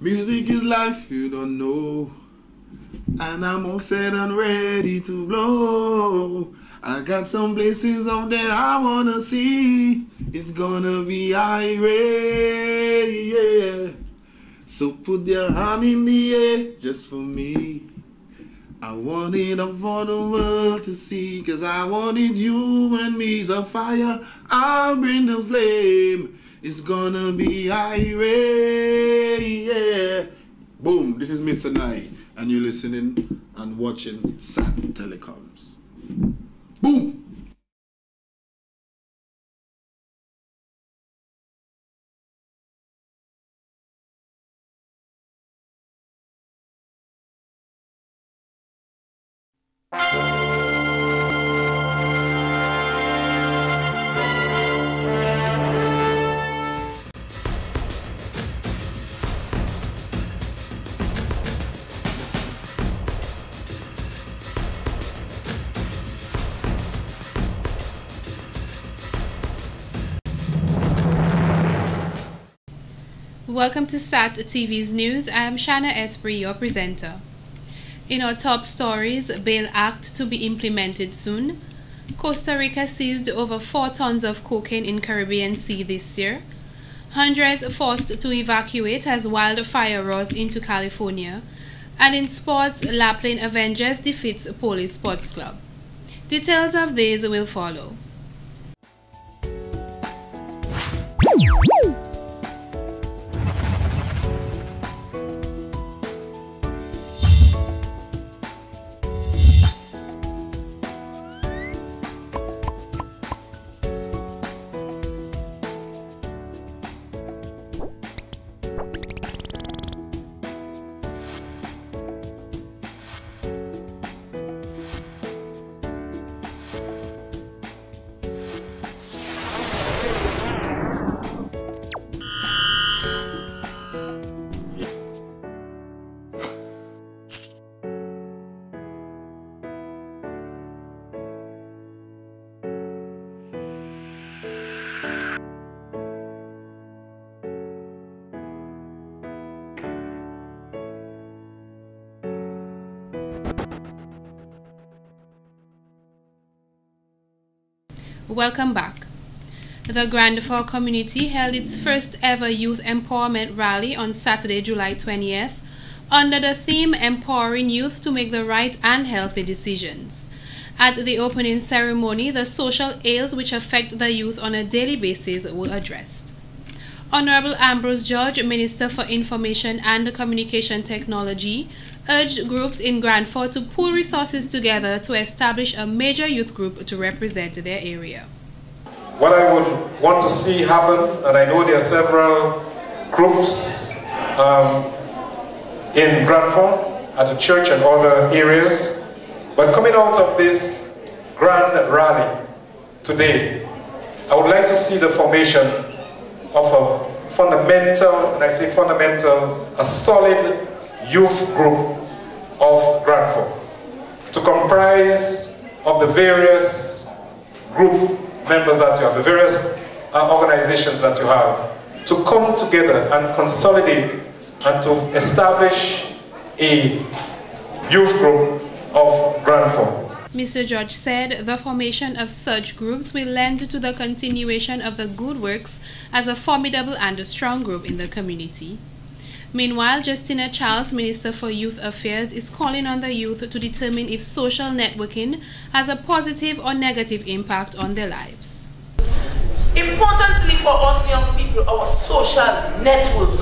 Music is life, you don't know. And I'm all set and ready to blow. I got some places out there I wanna see. It's gonna be irate, yeah. So put your hand in the air just for me. I want it up for the world to see, 'cause I wanted you and me's a fire. I'll bring the flame. It's gonna be irate, yeah. Boom, this is Mr. Nye, and you're listening and watching SAT Telecoms. Boom! Welcome to SAT TV's news. I am Shanna Esprit, your presenter. In our top stories, Bail Act to be implemented soon. Costa Rica seized over 4 tons of cocaine in Caribbean Sea this year. Hundreds forced to evacuate as wildfire roars into California. And in sports, Lapland Avengers defeats Police Sports Club. Details of these will follow. Welcome back. The Grand Forks community held its first ever youth empowerment rally on Saturday, July 20th, under the theme Empowering Youth to Make the Right and Healthy Decisions. At the opening ceremony, the social ills which affect the youth on a daily basis were addressed. Honorable Ambrose George, Minister for Information and Communication Technology, urged groups in Grand Forks to pool resources together to establish a major youth group to represent their area. What I would want to see happen, and I know there are several groups in Grand Forks, at the church and other areas, but coming out of this grand rally today, I would like to see the formation of a fundamental, and I say fundamental, a solid youth group of Grand Forks, to comprise of the various group members that you have, the various organizations that you have, to come together and consolidate and to establish a youth group of Grand Forks. Mr. George said the formation of such groups will lend to the continuation of the good works as a formidable and a strong group in the community. Meanwhile, Justina Charles, Minister for Youth Affairs, is calling on the youth to determine if social networking has a positive or negative impact on their lives. Importantly for us young people, our social network.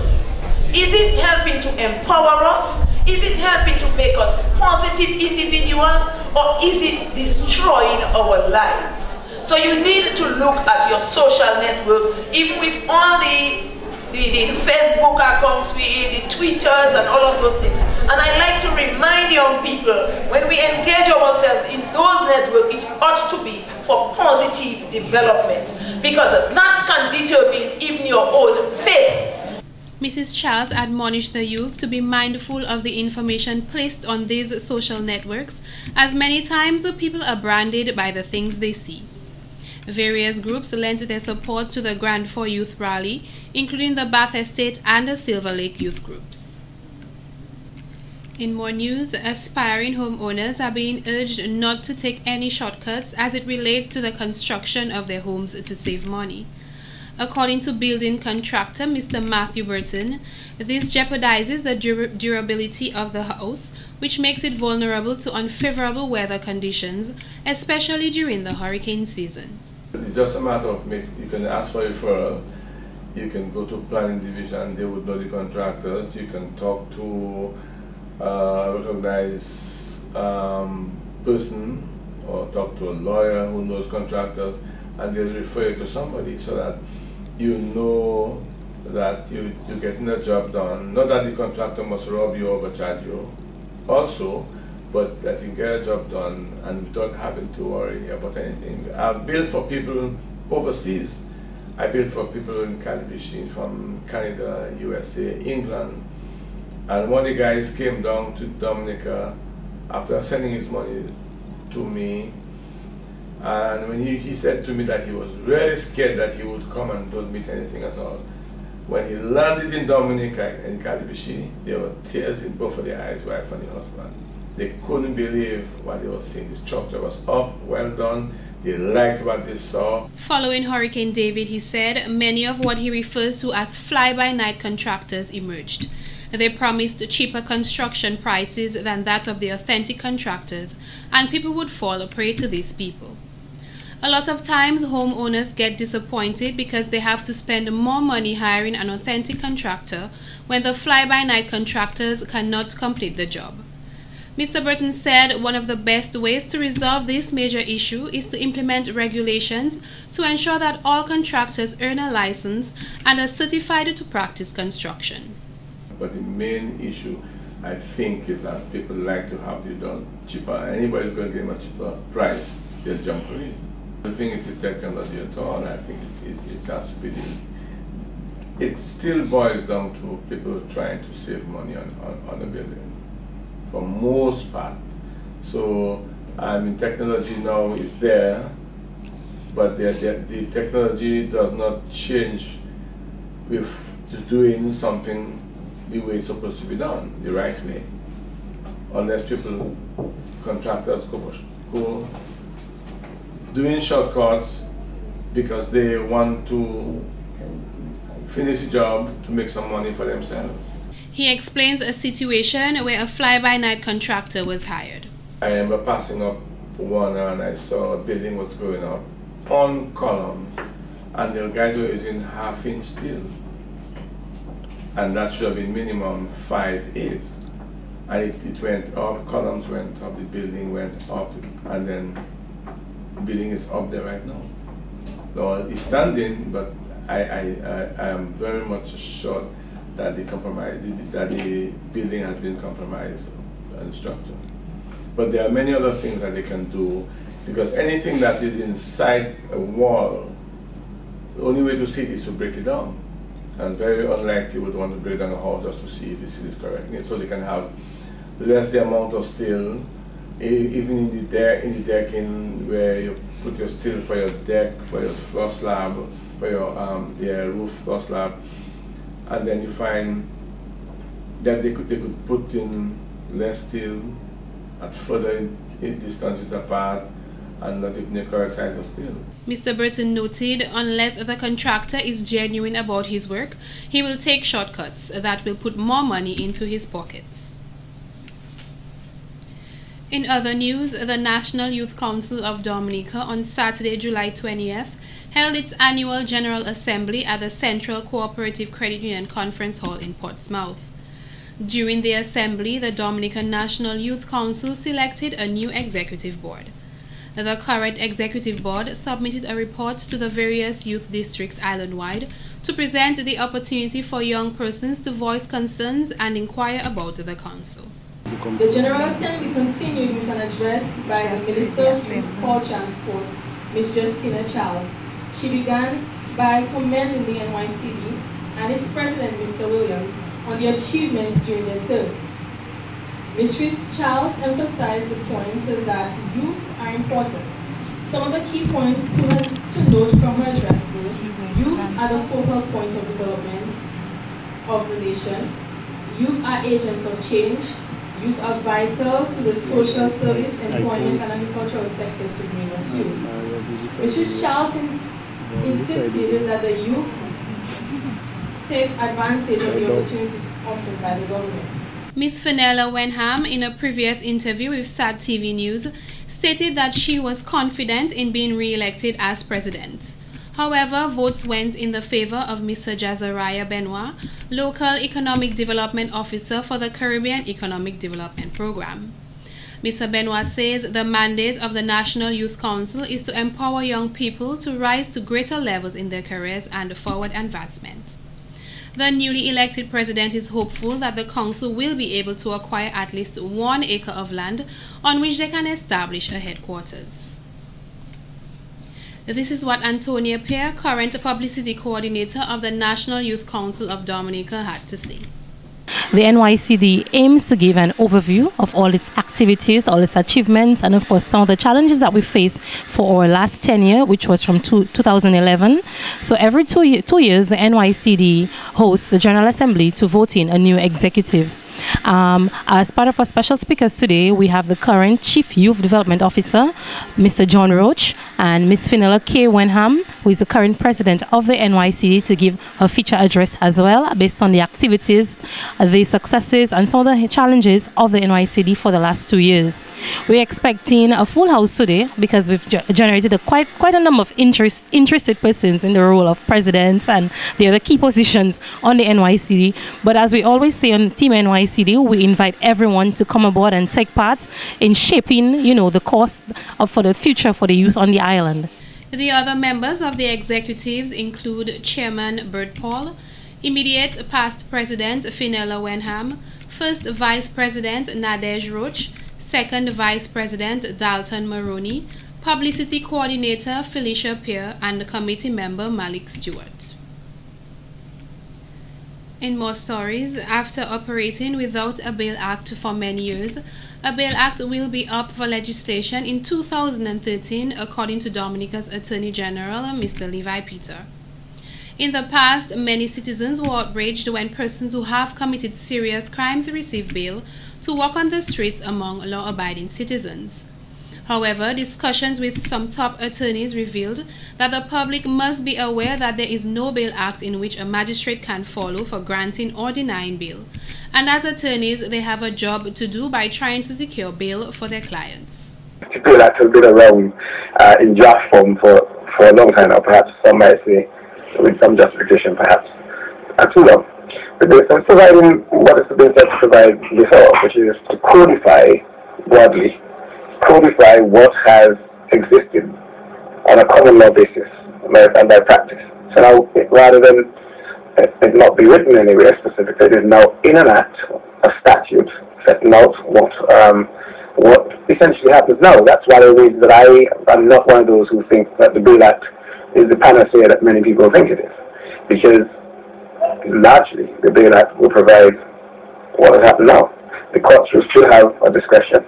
Is it helping to empower us? Is it helping to make us positive individuals? Or is it destroying our lives? So you need to look at your social network, even with all the Facebook accounts, the Twitters and all of those things. And I like to remind young people, when we engage ourselves in those networks, it ought to be for positive development, because that can determine even your own fate. Mrs. Charles admonished the youth to be mindful of the information placed on these social networks, as many times people are branded by the things they see. Various groups lent their support to the Grand Forks Youth Rally, including the Bath Estate and the Silver Lake Youth Groups. In more news, aspiring homeowners are being urged not to take any shortcuts as it relates to the construction of their homes to save money. According to building contractor Mr. Matthew Burton, this jeopardizes the durability of the house, which makes it vulnerable to unfavorable weather conditions, especially during the hurricane season. It's just a matter of you can ask for a referral, you can go to planning division, they would know the contractors, you can talk to a recognized person or talk to a lawyer who knows contractors, and they'll refer you to somebody so that you know that you're getting the job done. Not that the contractor must rob you or overcharge you also, but that you get a job done and without having to worry about anything. I've built for people overseas. I built for people in Calibishing from Canada, USA, England. And one of the guys came down to Dominica after sending his money to me. And when he said to me that he was really scared that he would come and don't meet anything at all. When he landed in Dominica, in Calibishing, there were tears in both of their eyes, wife and the husband. They couldn't believe what they were seeing. The structure was up, well done. They liked what they saw. Following Hurricane David, he said, many of what he refers to as fly-by-night contractors emerged. They promised cheaper construction prices than that of the authentic contractors, and people would fall a prey to these people. A lot of times, homeowners get disappointed because they have to spend more money hiring an authentic contractor when the fly-by-night contractors cannot complete the job. Mr. Burton said one of the best ways to resolve this major issue is to implement regulations to ensure that all contractors earn a license and are certified to practice construction. But the main issue, I think, is that people like to have it done cheaper. Anybody's going to get a cheaper price, they'll jump for it. The thing is the technology at all, and I think it has to be it still boils down to people trying to save money on a building, for most part. So, technology now is there, but the technology does not change with doing something the way it's supposed to be done, the right way. Unless people, contractors go doing shortcuts because they want to finish the job to make some money for themselves. He explains a situation where a fly-by-night contractor was hired. I remember passing up one and I saw a building was going up on columns and the guys were using half-inch steel. And that should have been minimum 5/8. And it went up, columns went up, the building went up, and then the building is up there right now. So it's standing, but I am very much assured that the building has been compromised and structure. But there are many other things that they can do, because anything that is inside a wall, the only way to see it is to break it down. And very unlikely would want to break down a house just to see if the steel is correct. So they can have less the amount of steel, even in the decking where you put your steel for your deck, for your floor slab, for your roof floor slab, and then you find that they could put in less steel at further distances apart, and not even the correct size of steel. Mr. Burton noted unless the contractor is genuine about his work, he will take shortcuts that will put more money into his pockets. In other news, the National Youth Council of Dominica on Saturday, July 20th, held its annual General Assembly at the Central Cooperative Credit Union Conference Hall in Portsmouth. During the assembly, the Dominican National Youth Council selected a new executive board. The current executive board submitted a report to the various youth districts island-wide to present the opportunity for young persons to voice concerns and inquire about the council. The General Assembly continued with an address by the Minister of Youth, Port Transport, Ms. Justina Charles. She began by commending the NYCD and its president, Mr. Williams, on the achievements during their term. Ms. Charles emphasized the point that youth are important. Some of the key points to note from her address were: youth are the focal point of development of the nation, youth are agents of change, Youth are vital to the social service, employment, and agricultural sector, to name a few. Mrs. Charles insisted that the youth take advantage of the opportunities offered by the government. Ms. Fenella Wenham, in a previous interview with SAT TV News, stated that she was confident in being re-elected as president. However, votes went in the favor of Mr. Jazariah Benoit, Local Economic Development Officer for the Caribbean Economic Development Program. Mr. Benoit says the mandate of the National Youth Council is to empower young people to rise to greater levels in their careers and forward advancement. The newly elected president is hopeful that the council will be able to acquire at least 1 acre of land on which they can establish a headquarters. This is what Antonia Peer, current publicity coordinator of the National Youth Council of Dominica, had to say. The NYCD aims to give an overview of all its activities, all its achievements, and of course some of the challenges that we face for our last tenure, which was from 2011. So every two years, the NYCD hosts the General Assembly to vote in a new executive. As part of our special speakers today, we have the current Chief Youth Development Officer, Mr. John Roach, and Ms. Fenella K. Wenham, who is the current president of the NYCD, to give her feature address as well, based on the activities, the successes, and some of the challenges of the NYCD for the last 2 years. We're expecting a full house today because we've generated quite a number of interested persons in the role of presidents and the other key positions on the NYCD. But as we always say on Team NYCD, we invite everyone to come aboard and take part in shaping, the course for the future for the youth on the island. The other members of the executives include Chairman Bert Paul, immediate past President Fenella Wenham, First Vice President Nadej Roach, Second Vice President Dalton Maroney, Publicity Coordinator Felicia Peer, and Committee Member Malik Stewart. In more stories, after operating without a Bail Act for many years, a Bail Act will be up for legislation in 2013, according to Dominica's Attorney General, Mr. Levi Peter. In the past, many citizens were outraged when persons who have committed serious crimes receive bail to walk on the streets among law-abiding citizens. However, discussions with some top attorneys revealed that the public must be aware that there is no bail act in which a magistrate can follow for granting or denying bail. And as attorneys, they have a job to do by trying to secure bail for their clients. The bail act has been around in draft form for a long time now, perhaps some might say, with some justification perhaps. Too long. But it's providing what it's been said to provide before, which is to codify broadly, codify what has existed on a common law basis and by practice. So now, rather than it not be written anywhere specifically, it is now in an act, a statute, setting out what essentially happens now. That's why the reason that I am not one of those who think that the Bail Act is the panacea that many people think it is. Because largely the Bail Act will provide what has happened now. The courts will still have a discretion,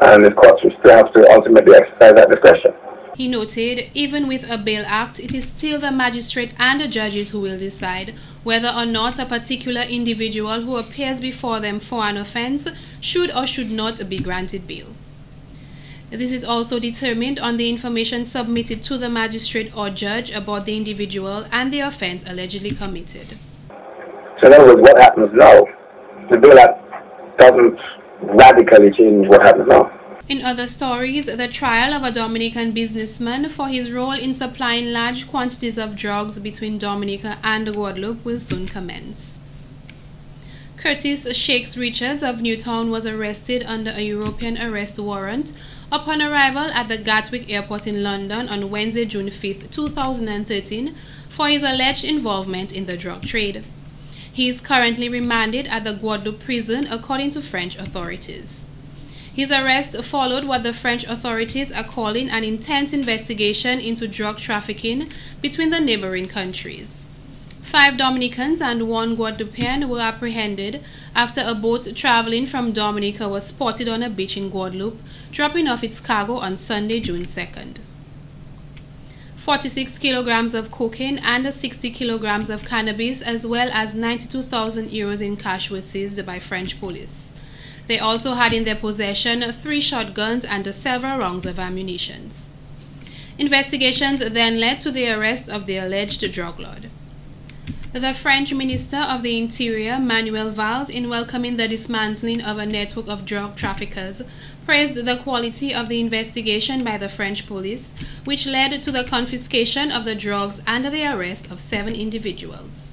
and the courts will still have to ultimately exercise that discretion. He noted, even with a Bail Act, it is still the magistrate and the judges who will decide whether or not a particular individual who appears before them for an offense should or should not be granted bail. This is also determined on the information submitted to the magistrate or judge about the individual and the offense allegedly committed. So in other words, what happens now, the Bail Act doesn't radically change what happens now. In other stories, the trial of a Dominican businessman for his role in supplying large quantities of drugs between Dominica and Guadeloupe will soon commence. Curtis Shakes Richards of Newtown was arrested under a European arrest warrant upon arrival at the Gatwick Airport in London on Wednesday, June 5, 2013, for his alleged involvement in the drug trade. He is currently remanded at the Guadeloupe prison, according to French authorities. His arrest followed what the French authorities are calling an intense investigation into drug trafficking between the neighboring countries. 5 Dominicans and 1 Guadeloupean were apprehended after a boat traveling from Dominica was spotted on a beach in Guadeloupe, dropping off its cargo on Sunday, June 2nd. 46 kilograms of cocaine and 60 kilograms of cannabis, as well as 92,000 euros in cash, were seized by French police. They also had in their possession 3 shotguns and several rounds of ammunition. Investigations then led to the arrest of the alleged drug lord. The French Minister of the Interior, Manuel Valls, in welcoming the dismantling of a network of drug traffickers, praised the quality of the investigation by the French police, which led to the confiscation of the drugs and the arrest of 7 individuals.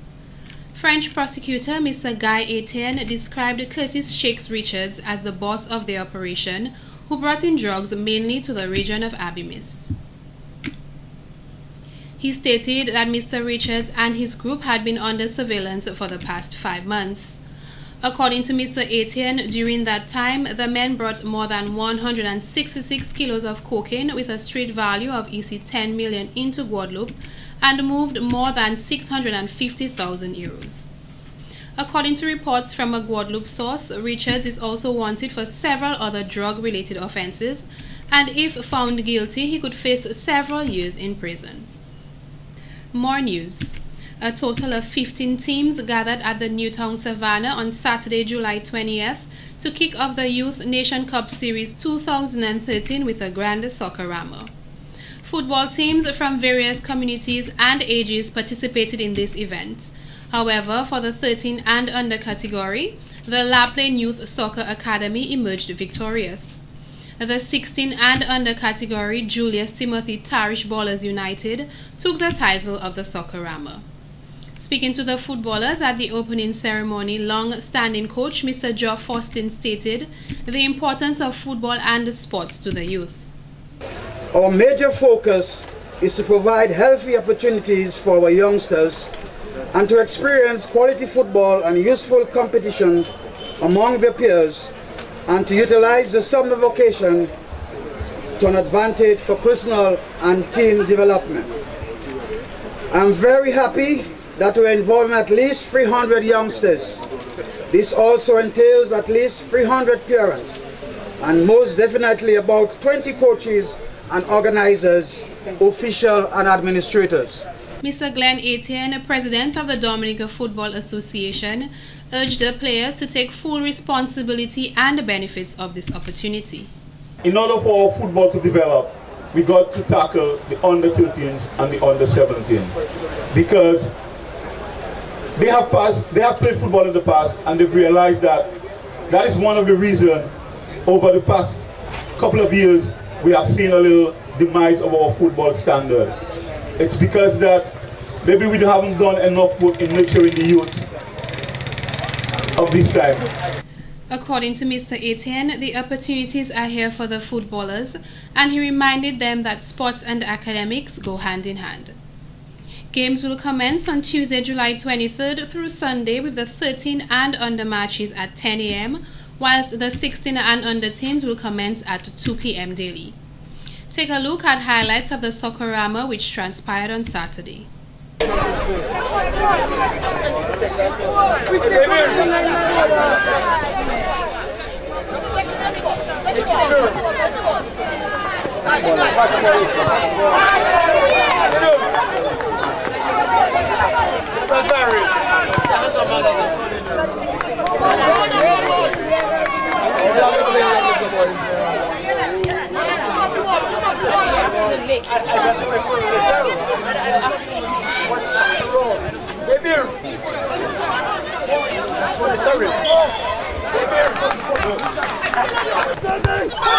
French prosecutor Mr. Guy Etienne described Curtis Shakes Richards as the boss of the operation, who brought in drugs mainly to the region of Abymis. He stated that Mr. Richards and his group had been under surveillance for the past 5 months. According to Mr. Etienne, during that time, the men brought more than 166 kilos of cocaine with a street value of EC 10 million into Guadeloupe and moved more than 650,000 euros. According to reports from a Guadeloupe source, Richards is also wanted for several other drug-related offenses, and if found guilty, he could face several years in prison. More news. A total of 15 teams gathered at the Newtown Savannah on Saturday, July 20th to kick off the Youth Nation Cup Series 2013 with a grand soccerama. Football teams from various communities and ages participated in this event. However, for the 13 and under category, the La Plaine Youth Soccer Academy emerged victorious. The 16 and under category, Julius Timothy Tarish Ballers United took the title of the Soccerama. Speaking to the footballers at the opening ceremony, long-standing coach Mr. Joe Faustin stated the importance of football and sports to the youth. Our major focus is to provide healthy opportunities for our youngsters and to experience quality football and useful competition among their peers, and to utilize the summer vacation to an advantage for personal and team development. I'm very happy that we're involving at least 300 youngsters. This also entails at least 300 parents, and most definitely about 20 coaches and organizers, officials and administrators. Mr. Glenn Etienne, president of the Dominica Football Association, urged the players to take full responsibility and the benefits of this opportunity. In order for our football to develop, we got to tackle the under-13s and the under-17 because they have played football in the past, and they've realized that that is one of the reasons over the past couple of years we have seen a little demise of our football standard. It's because that maybe we haven't done enough work in nurturing the youth of this time. According to Mr. Etienne, the opportunities are here for the footballers, and he reminded them that sports and academics go hand in hand. Games will commence on Tuesday, July 23rd through Sunday with the 13 and under matches at 10 a.m., whilst the 16 and under teams will commence at 2 p.m. daily. Take a look at highlights of the Soccerama which transpired on Saturday.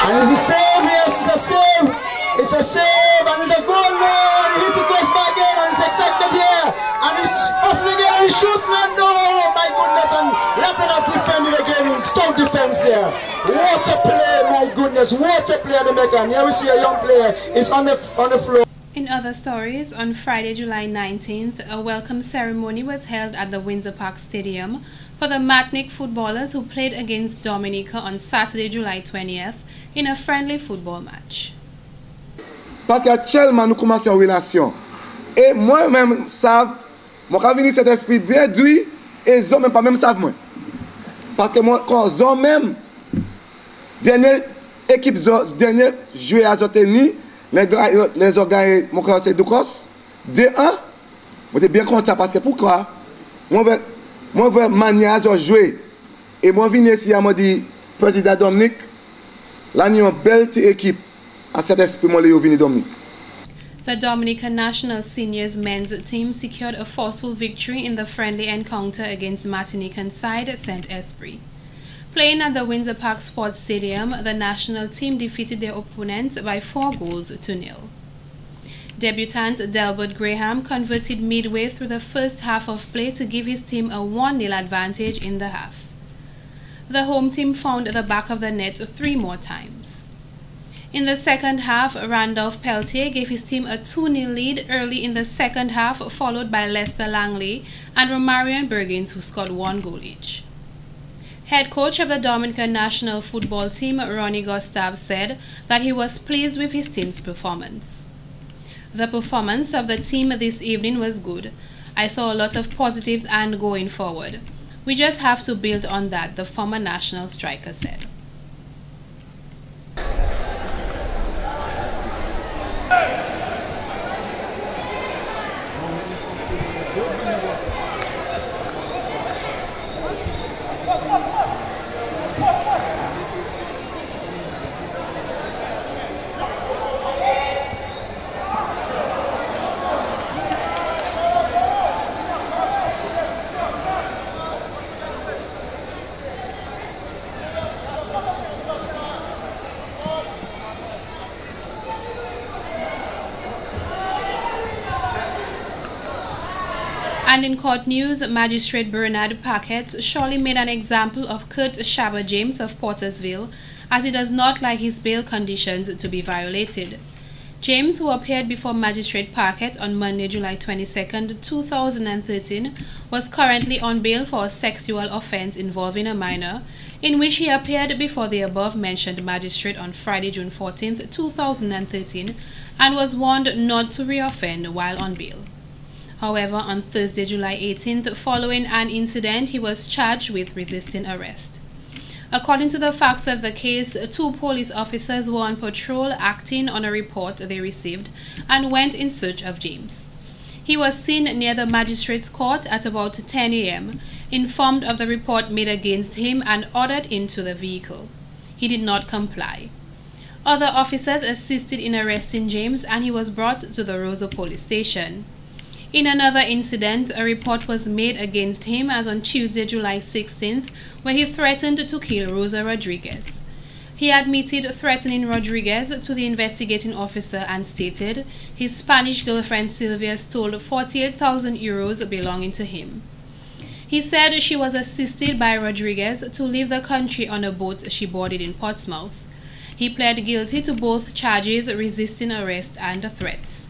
And it's the same, yes, it's the same. It's the same, and it's a goal man. He hits the cross back again, and it's excitement here. And he's passes again, and he shoots, and no, my goodness, and Lapinas defending again. Strong defense there. What a play, my goodness, what a play, the Megan. Here we see a young player is on the floor. In other stories, on Friday, July 19th, a welcome ceremony was held at the Windsor Park Stadium for the Martinique footballers who played against Dominica on Saturday, July 20th in a friendly football match. Parce qu'actuellement nous commençons une relation. Et moi-même savent, moi quand venu cet esprit bien doué, et les hommes même pas même savent moi. Parce que moi quand les hommes même dernière équipe dernier joué à Zoteni, les organes mon cœur c'est Doucos 2-1. Moi j'étais bien content parce que pourquoi moi veux manière de jouer et moi venu ici à me dit Président Dominique, l'agneau belle équipe à cet esprit molé au vini Dominique. The Dominican national seniors men's team secured a forceful victory in the friendly encounter against Martinican side Saint Esprit. Playing at the Windsor Park Sports Stadium, the national team defeated their opponents by 4-0. Debutant Delbert Graham converted midway through the first half of play to give his team a 1-0 advantage in the half. The home team found the back of the net 3 more times. In the second half, Randolph Peltier gave his team a 2-0 lead early in the second half, followed by Lester Langley and Romarion Bergens, who scored 1 goal each. Head coach of the Dominican national football team, Ronnie Gustave, said that he was pleased with his team's performance. The performance of the team this evening was good. I saw a lot of positives and going forward. We just have to build on that, the former national striker said. And in court news, Magistrate Bernard Paquette surely made an example of Kurt Shabba James of Portersville, as he does not like his bail conditions to be violated. James, who appeared before Magistrate Paquette on Monday, July 22, 2013, was currently on bail for a sexual offense involving a minor, in which he appeared before the above-mentioned magistrate on Friday, June 14, 2013, and was warned not to reoffend while on bail. However, on Thursday, July 18th, following an incident, he was charged with resisting arrest. According to the facts of the case, 2 police officers were on patrol acting on a report they received and went in search of James. He was seen near the magistrate's court at about 10 a.m., informed of the report made against him and ordered into the vehicle. He did not comply. Other officers assisted in arresting James and he was brought to the Rosa police station. In another incident, a report was made against him as on Tuesday, July 16th, where he threatened to kill Rosa Rodriguez. He admitted threatening Rodriguez to the investigating officer and stated his Spanish girlfriend Sylvia stole 48,000 euros belonging to him. He said she was assisted by Rodriguez to leave the country on a boat she boarded in Portsmouth. He pled guilty to both charges resisting arrest and threats.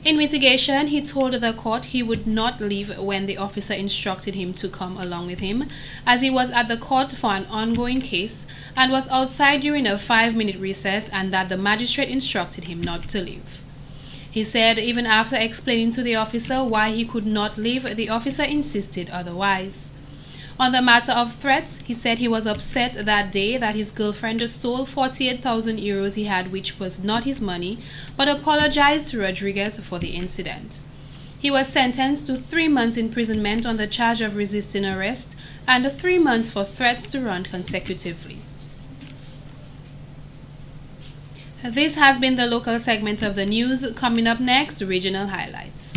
In mitigation, he told the court he would not leave when the officer instructed him to come along with him, as he was at the court for an ongoing case and was outside during a 5-minute recess, and that the magistrate instructed him not to leave. He said even after explaining to the officer why he could not leave, the officer insisted otherwise. On the matter of threats, he said he was upset that day that his girlfriend stole 48,000 euros he had, which was not his money, but apologized to Rodriguez for the incident. He was sentenced to 3 months imprisonment on the charge of resisting arrest and 3 months for threats to run consecutively. This has been the local segment of the news. Coming up next, regional highlights.